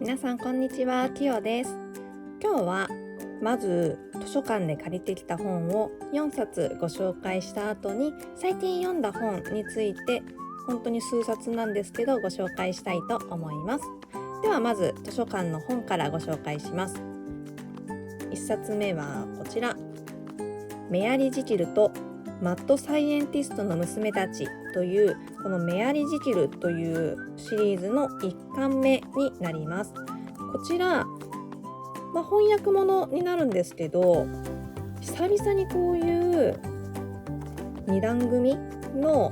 皆さんこんにちは、きよです。今日はまず図書館で借りてきた本を4冊ご紹介した後に、最近読んだ本について本当に数冊なんですけどご紹介したいと思います。ではまず図書館の本からご紹介します。1冊目はこちら、メアリ・ジキルとマッドサイエンティストの娘たちという、このメアリ・ジキルというシリーズの1巻目になります。こちら、翻訳物になるんですけど、久々にこういう2段組の、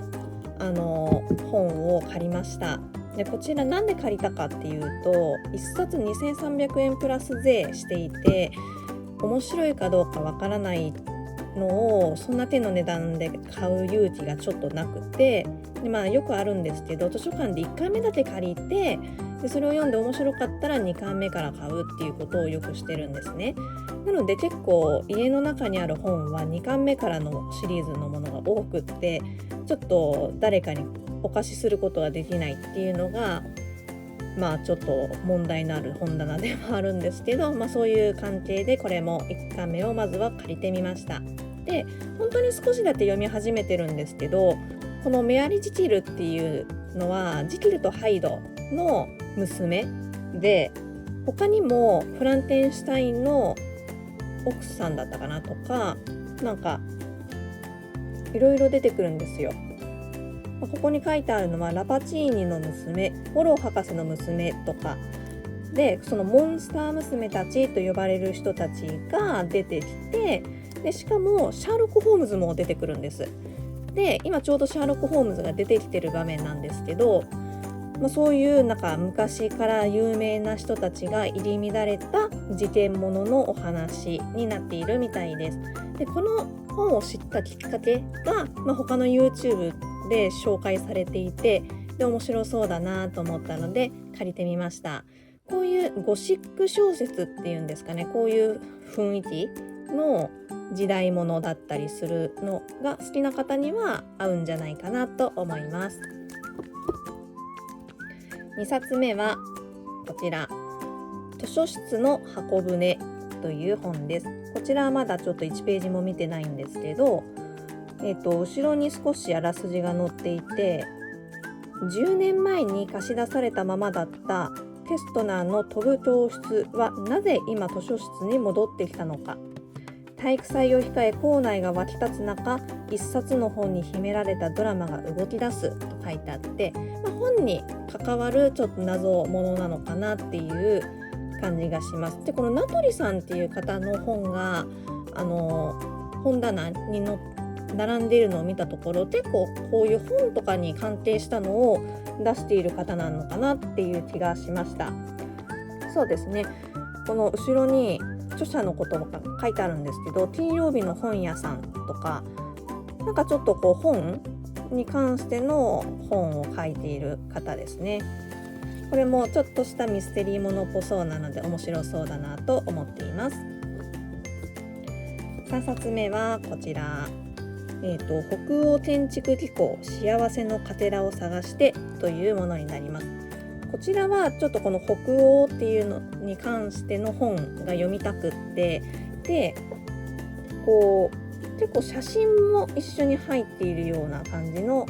本を借りました。でこちらなんで借りたかっていうと、1冊2300円プラス税していて、面白いかどうかわからないのをそんな手の値段で買う勇気がちょっとなくて、で、よくあるんですけど、図書館で1巻目だけ借りて、でそれを読んで面白かったら2巻目から買うっていうことをよくしてるんですね。なので結構家の中にある本は2巻目からのシリーズのものが多くって、ちょっと誰かにお貸しすることができないっていうのがちょっと問題のある本棚ではあるんですけど、そういう関係でこれも1巻目をまずは借りてみました。で、本当に少しだけ読み始めてるんですけど、このメアリ・ジキルっていうのはジキルとハイドの娘で、他にもフランケンシュタインの奥さんだったかなとか、いろいろ出てくるんですよ。ここに書いてあるのはラパチーニの娘、フォロー博士の娘とかで、そのモンスター娘たちと呼ばれる人たちが出てきて、でしかもシャーロック・ホームズも出てくるんです。で、今ちょうどシャーロック・ホームズが出てきてる場面なんですけど、そういう昔から有名な人たちが入り乱れた事件もののお話になっているみたいです。で、この本を知ったきっかけが、他の YouTube で紹介されていて、で面白そうだなと思ったので借りてみました。こういうゴシック小説っていうんですかね、こういう雰囲気の時代物だったりするのが好きな方には合うんじゃないかなと思います。2冊目はこちら、図書室の箱舟という本です。こちらはまだちょっと1ページも見てないんですけど、後ろに少しあらすじが載っていて、10年前に貸し出されたままだったケストナーの飛ぶ教室はなぜ今図書室に戻ってきたのか。体育祭を控え校内が沸き立つ中、一冊の本に秘められたドラマが動き出すと書いてあって、本に関わるちょっと謎ものなのかなっていう感じがします。で、この名取さんっていう方の本が本棚に並んでいるのを見たところ、結構こういう本とかに関係したのを出している方なのかなっていう気がしました。そうですね、この後ろに著者のことが書いてあるんですけど、金曜日の本屋さんとか、なんかちょっとこう本に関しての本を書いている方ですね。これもちょっとしたミステリーものっぽそうなので面白そうだなと思っています。3冊目はこちら、北欧建築機構幸せのかけらを探してというものになります。こちらはちょっとこの北欧っていうのに関しての本が読みたくって、でこう結構写真も一緒に入っているような感じの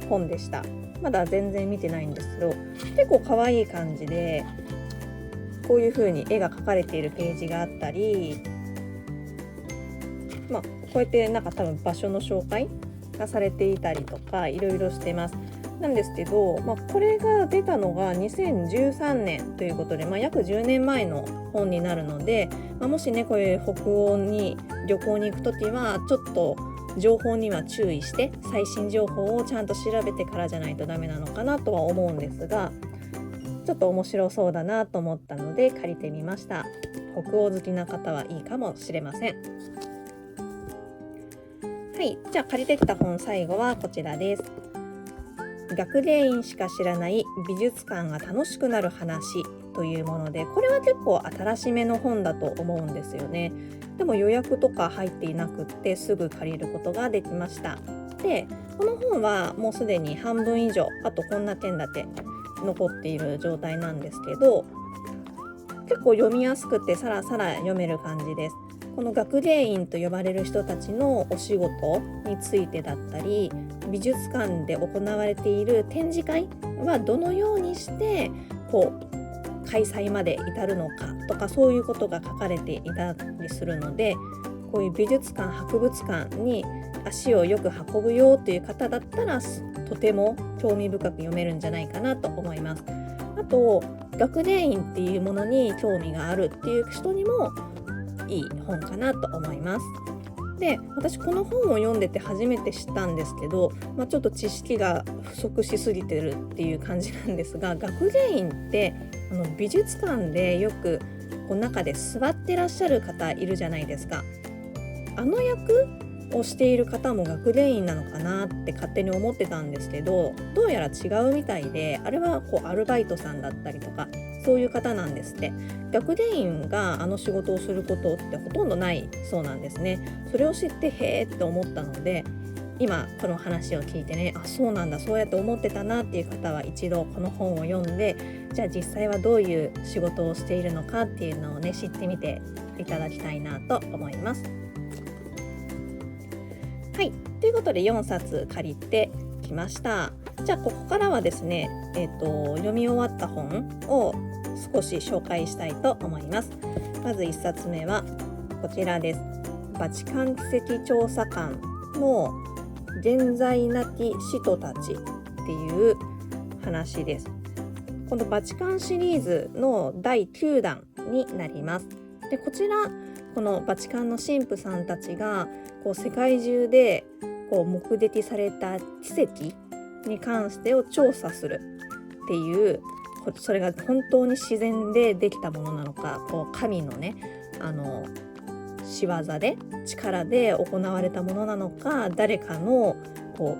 本でした。まだ全然見てないんですけど、結構可愛い感じで、こういう風に絵が描かれているページがあったり、こうやってなんか多分場所の紹介がされていたりとかいろいろしてます。なんですけど、これが出たのが2013年ということで、約10年前の本になるので、もしねこういう北欧に旅行に行くときはちょっと情報には注意して、最新情報をちゃんと調べてからじゃないとダメなのかなとは思うんですが、ちょっと面白そうだなと思ったので借りてみました。北欧好きな方はいいかもしれません。はい、じゃあ借りてきた本、最後はこちらです。学芸員しか知らない美術館が楽しくなる話というもので、これは結構新しめの本だと思うんですよね。でも予約とか入っていなくってすぐ借りることができました。で、この本はもうすでに半分以上、あとこんな点だけ残っている状態なんですけど、結構読みやすくてさらさら読める感じです。この学芸員と呼ばれる人たちのお仕事についてだったり、美術館で行われている展示会はどのようにして開催まで至るのかとか、そういうことが書かれていたりするので、こういう美術館博物館に足をよく運ぶよという方だったらとても興味深く読めるんじゃないかなと思います。あと学芸員っていうものに興味があるっていう人にもいい本かなと思います。で、私この本を読んでて初めて知ったんですけど、ちょっと知識が不足しすぎてるっていう感じなんですが、学芸員って美術館でよく中で座ってらっしゃる方いるじゃないですか。あの役をしている方も学芸員なのかなって勝手に思ってたんですけど、どうやら違うみたいで、あれはアルバイトさんだったりとかそういう方なんですって。学芸員があの仕事をすることってほとんどないそうなんですね。それを知ってへーって思ったので、今この話を聞いてね、そうなんだ、そうやって思ってたなっていう方は一度この本を読んで、じゃあ実際はどういう仕事をしているのかっていうのをね知ってみていただきたいなと思います。はい、ということで4冊借りてきました。じゃあここからはですね、読み終わった本を少し紹介したいと思います。まず1冊目はこちらです。バチカン奇跡調査官の現在なき使徒たちっていう話です。このバチカンシリーズの第9弾になります。で、こちらこのバチカンの神父さんたちが世界中で目撃された奇跡に関してを調査するっていう、それが本当に自然でできたものなのか、神のね仕業で力で行われたものなのか、誰かの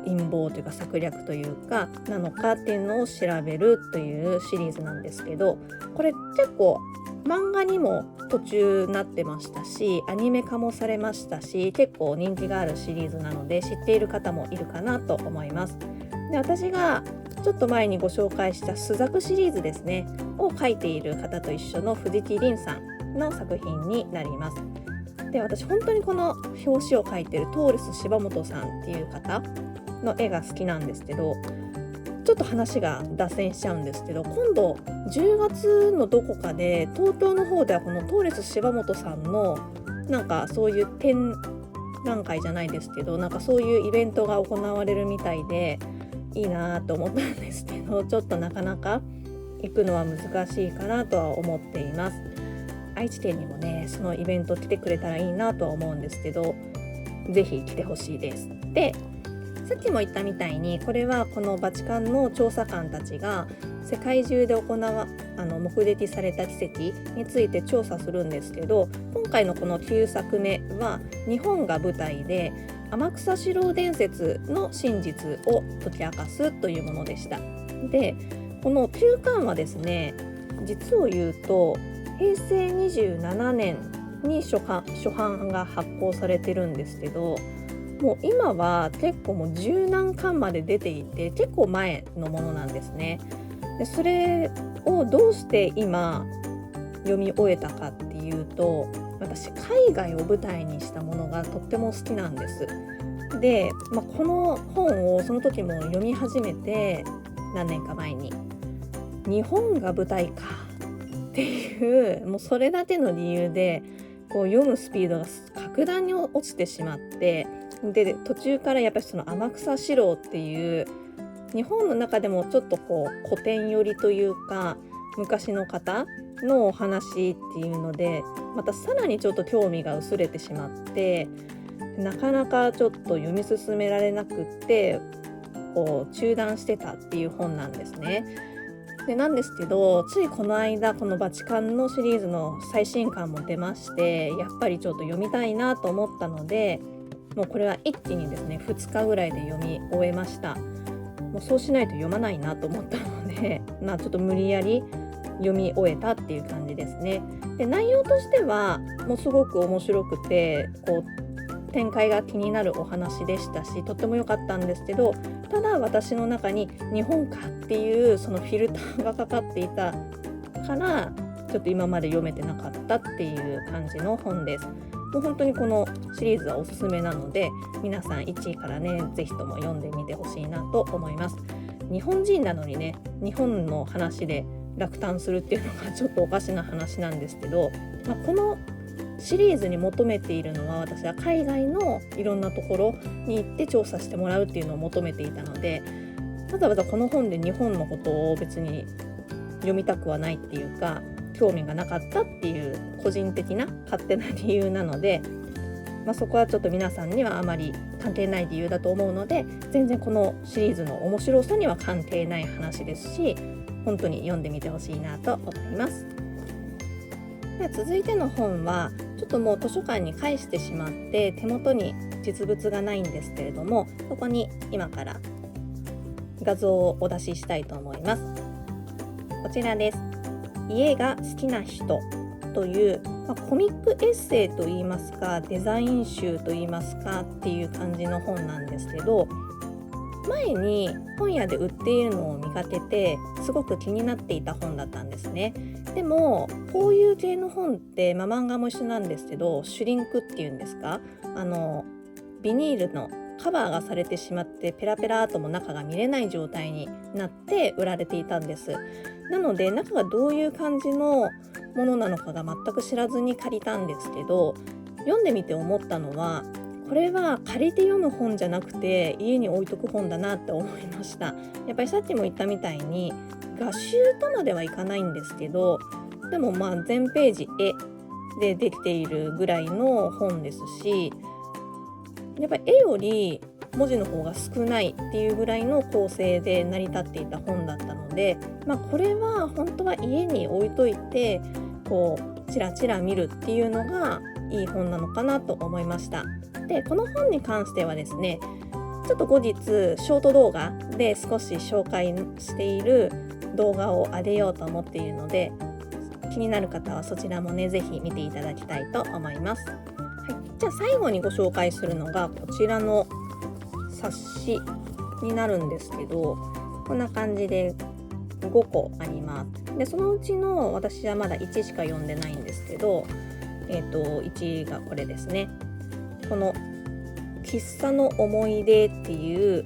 陰謀というか策略というかなのかっていうのを調べるというシリーズなんですけど、これ結構漫画にも途中なってましたし、アニメ化もされましたし、結構人気があるシリーズなので知っている方もいるかなと思います。で、私がちょっと前にご紹介したスザクシリーズですねを書いている方と一緒の藤木凛さんの作品になります。で、私本当にこの表紙を描いているトーレス柴本さんっていう方の絵が好きなんですけど、ちょっと話が脱線しちゃうんですけど、今度10月のどこかで東京の方ではこのトーレス柴本さんのなんかそういう展覧会じゃないですけど、なんかそういうイベントが行われるみたいでいいなと思ったんですけど、ちょっとなかなか行くのは難しいかなとは思っています。愛知県にもねそのイベント来てくれたらいいなとは思うんですけど、ぜひ来てほしいです。で、さっきも言ったみたいにこれはこのバチカンの調査官たちが世界中で目撃された奇跡について調査するんですけど、今回のこの9作目は日本が舞台で天草四郎伝説の真実を解き明かすというものでした。で、この9巻はですね、実を言うと平成27年に初版が発行されてるんですけど、もう今は結構もう十何巻まで出ていて結構前のものなんですね。で、それをどうして今読み終えたかっていうと、私海外を舞台にしたものがとっても好きなんです。で、この本をその時も読み始めて何年か前に日本が舞台かっていう、もうそれだけの理由でこう読むスピードが格段に落ちてしまって、で途中からやっぱりその天草四郎っていう日本の中でもちょっとこう古典寄りというか昔の方のお話っていうのでまたさらにちょっと興味が薄れてしまって、なかなかちょっと読み進められなくってこう中断してたっていう本なんですね。でなんですけど、ついこの間このバチカンのシリーズの最新刊も出まして、やっぱりちょっと読みたいなと思ったので、もうこれは一気にですね2日ぐらいで読み終えました。もうそうしないと読まないなと思ったので、ちょっと無理やり読み終えたっていう感じですね。で、内容としてはもうすごく面白くてこう展開が気になるお話でしたし、とっても良かったんですけど、ただ私の中に日本かっていうそのフィルターがかかっていたからちょっと今まで読めてなかったっていう感じの本です。もう本当にこのシリーズはおすすめなので、皆さん1位からねぜひとも読んでみてほしいなと思います。日本人なのにね、日本の話で落胆するっていうのがちょっとおかしな話なんですけど、このシリーズに求めているのは、私は海外のいろんなところに行って調査してもらうっていうのを求めていたので、わざわざこの本で日本のことを別に読みたくはないっていうか興味がなかったっていう個人的な勝手な理由なので、そこはちょっと皆さんにはあまり関係ない理由だと思うので、全然このシリーズの面白さには関係ない話ですし、本当に読んでみてほしいなと思います。では続いての本はちょっともう図書館に返してしまって手元に実物がないんですけれども、ここに今から画像をお出ししたいと思います。こちらです。家が好きな人という、コミックエッセイといいますかデザイン集といいますかっていう感じの本なんですけど、前に本屋で売っているのを見かけてすごく気になっていた本だったんですね。でもこういう系の本って、漫画も一緒なんですけどシュリンクっていうんですか、ビニールのカバーがされてしまってペラペラとも中が見れない状態になって売られていたんです。なので中がどういう感じのものなのかが全く知らずに借りたんですけど、読んでみて思ったのは、これは借りて読む本じゃなくて家に置いとく本だなって思いました。やっぱりさっきも言ったみたいに画集とまではいかないんですけど、でも全ページ絵でできているぐらいの本ですし、やっぱり絵より文字の方が少ないっていうぐらいの構成で成り立っていた本だったので、これは本当は家に置いといてこうチラチラ見るっていうのがいい本なのかなと思いました。でこの本に関してはですね、ちょっと後日ショート動画で少し紹介している動画を上げようと思っているので、気になる方はそちらもねぜひ見ていただきたいと思います。じゃあ最後にご紹介するのがこちらの冊子になるんですけど、こんな感じで5個あります。でそのうちの私はまだ1しか読んでないんですけど、1がこれですね。この喫茶の思い出っていう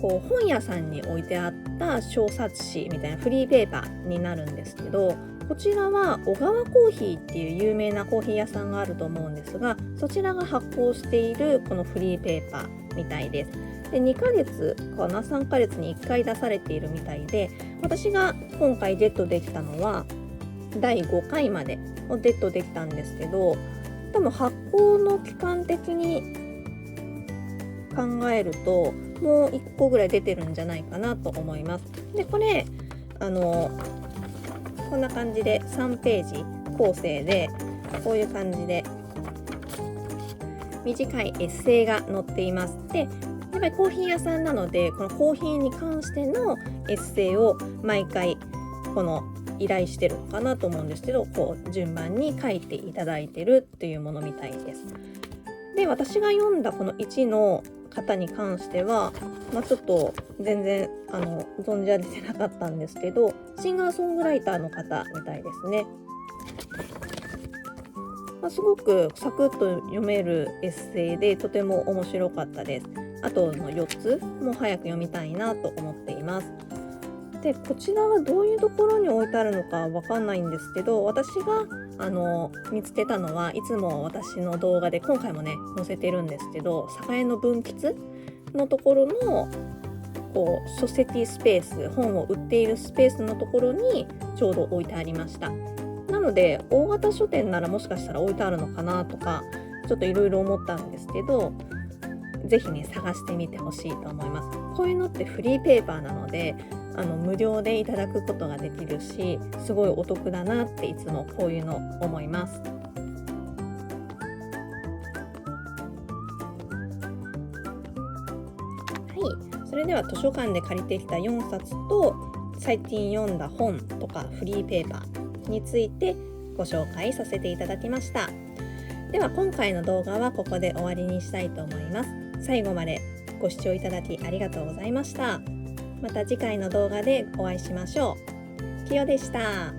こう本屋さんに置いてあった小冊子みたいなフリーペーパーになるんですけど、こちらは小川コーヒーっていう有名なコーヒー屋さんがあると思うんですが、そちらが発行しているこのフリーペーパーみたいです。で2ヶ月かな3ヶ月に1回出されているみたいで、私が今回ゲットできたのは第5回までをゲットできたんですけど、多分発行の期間的に考えるともう1個ぐらい出てるんじゃないかなと思います。でこれこんな感じで3ページ構成で、こういう感じで短いエッセイが載っています。でやっぱりコーヒー屋さんなので、このコーヒーに関してのエッセイを毎回この依頼してるのかなと思うんですけど、こう順番に書いていただいてるっていうものみたいです。で私が読んだこの1の方に関しては、ちょっと全然存じ上げてなかったんですけど、シンガーソングライターの方みたいですね。すごくサクッと読めるエッセイでとても面白かったです。あとの4つも早く読みたいなと思っています。でこちらはどういうところに置いてあるのかわかんないんですけど、私が見つけたのはいつも私の動画で今回もね載せてるんですけど、栄の分岐のところのこう書籍スペース、本を売っているスペースのところにちょうど置いてありました。なので大型書店ならもしかしたら置いてあるのかなとかちょっといろいろ思ったんですけど、ぜひね探してみてほしいと思います。こういうのってフリーペーパーなので無料でいただくことができるし、すごいお得だなっていつもこういうの思います。はい、それでは図書館で借りてきた4冊と最近読んだ本とかフリーペーパーについてご紹介させていただきました。では今回の動画はここで終わりにしたいと思います。最後までご視聴いただきありがとうございました。また次回の動画でお会いしましょう。きよでした。